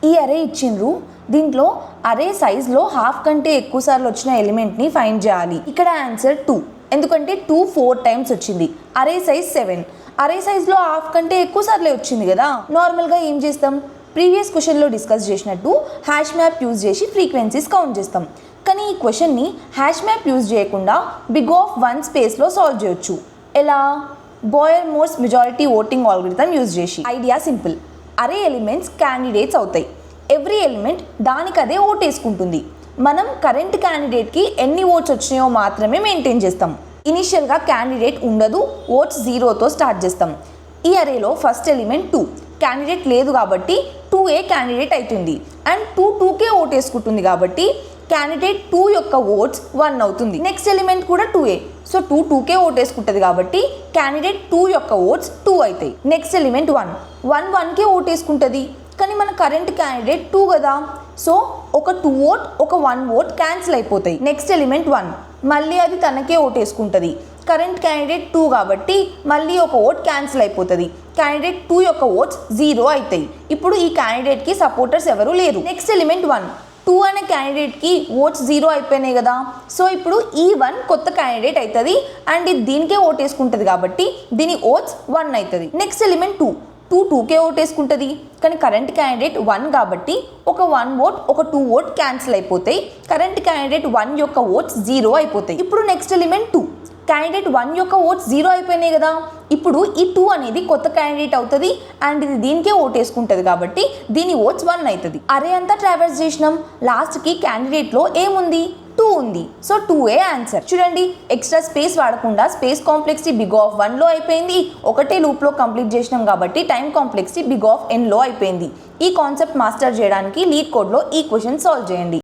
ఈ అరే ఇచ్చిండ్రు, దీంట్లో అరే సైజ్లో హాఫ్ కంటే ఎక్కువ సార్లు వచ్చిన ఎలిమెంట్ని ఫైండ్ చేయాలి. ఇక్కడ ఆన్సర్ 2, ఎందుకంటే 2 4 టైమ్స్ వచ్చింది. అరే సైజ్ 7, అరే సైజ్లో హాఫ్ కంటే ఎక్కువ సార్లే వచ్చింది కదా. నార్మల్గా ఏం చేస్తాం, ప్రీవియస్ క్వశ్చన్లో డిస్కస్ చేసినట్టు హ్యాష్ మ్యాప్ యూజ్ చేసి ఫ్రీక్వెన్సీస్ కౌంట్ చేస్తాం. కానీ ఈ క్వశ్చన్ని హ్యాష్ మ్యాప్ యూజ్ చేయకుండా బిగ్ ఆఫ్ 1 స్పేస్లో సాల్వ్ చేయొచ్చు. ఎలా? బాయర్-మోర్స్ మెజారిటీ ఓటింగ్ ఆల్గోరిథం యూజ్ చేసి. ఐడియా సింపుల్, అరే ఎలిమెంట్స్ క్యాండిడేట్స్ అవుతాయి. ఎవ్రీ ఎలిమెంట్ దానికదే ఓట్ వేసుకుంటుంది. మనం కరెంట్ క్యాండిడేట్కి ఎన్ని ఓట్స్ వచ్చినాయో మాత్రమే మెయింటైన్ చేస్తాం. ఇనిషియల్గా క్యాండిడేట్ ఉండదు, ఓట్స్ 0తో స్టార్ట్ చేస్తాం. ఈ అరేలో ఫస్ట్ ఎలిమెంట్ 2, క్యాండిడేట్ లేదు కాబట్టి 2A క్యాండిడేట్ అవుతుంది. అండ్ 2కే ఓట్ వేసుకుంటుంది కాబట్టి క్యాండిడేట్ 2 యొక్క ఓట్స్ 1 అవుతుంది. నెక్స్ట్ ఎలిమెంట్ కూడా 2A, సో 2కే ఓట్ వేసుకుంటుంది కాబట్టి క్యాండిడేట్ 2 యొక్క ఓట్స్ 2 అవుతాయి. నెక్స్ట్ ఎలిమెంట్ 1కే ఓట్ వేసుకుంటుంది, కానీ మన కరెంట్ క్యాండిడేట్ 2 కదా, సో ఒక 2 ఓట్ ఒక 1 ఓట్ క్యాన్సిల్ అయిపోతాయి. నెక్స్ట్ ఎలిమెంట్ 1, మళ్ళీ అది తనకే ఓట్ వేసుకుంటుంది. కరెంట్ క్యాండిడేట్ 2 కాబట్టి మళ్ళీ ఒక ఓట్ క్యాన్సిల్ అయిపోతుంది. క్యాండిడేట్ 2 యొక్క ఓట్స్ 0 అవుతాయి. ఇప్పుడు ఈ క్యాండిడేట్కి సపోర్టర్స్ ఎవరు లేరు. నెక్స్ట్ ఎలిమెంట్ 2 అనే క్యాండిడేట్కి ఓట్స్ 0 అయిపోయినాయి కదా, సో ఇప్పుడు ఈ 1 కొత్త క్యాండిడేట్ అవుతుంది అండ్ ఇది దీనికే ఓట్ వేసుకుంటుంది కాబట్టి దీని ఓట్స్ 1 అవుతుంది. నెక్స్ట్ ఎలిమెంట్ 2కే ఓట్ వేసుకుంటుంది, కానీ కరెంట్ క్యాండిడేట్ 1 కాబట్టి ఒక 1 ఓట్ ఒక 2 ఓట్ క్యాన్సిల్ అయిపోతాయి. కరెంట్ క్యాండిడేట్ 1 యొక్క ఓట్స్ 0 అయిపోతాయి. ఇప్పుడు నెక్స్ట్ ఎలిమెంట్ 2, క్యాండిడేట్ 1 యొక్క ఓట్స్ 0 అయిపోయినాయి కదా, ఇప్పుడు ఈ 2 అనేది కొత్త క్యాండిడేట్ అవుతుంది అండ్ ఇది దీనికే ఓట్ వేసుకుంటుంది కాబట్టి దీని ఓట్స్ 1 అవుతుంది. అరే అంతా ట్రావెల్స్ చేసినాం, లాస్ట్కి క్యాండిడేట్లో ఏముంది, 2 ఉంది, సో 2A ఆన్సర్. చూడండి, ఎక్స్ట్రా స్పేస్ వాడకుండా స్పేస్ కాంప్లెక్సిటీ బిగ్ ఆఫ్ 1లో అయిపోయింది. ఒకటే లూప్లో కంప్లీట్ చేసినాం కాబట్టి టైం కాంప్లెక్సిటీ బిగ్ ఆఫ్ Nలో అయిపోయింది. ఈ కాన్సెప్ట్ మాస్టర్ చేయడానికి లీడ్ కోడ్లో ఈ క్వశ్చన్ సాల్వ్ చేయండి.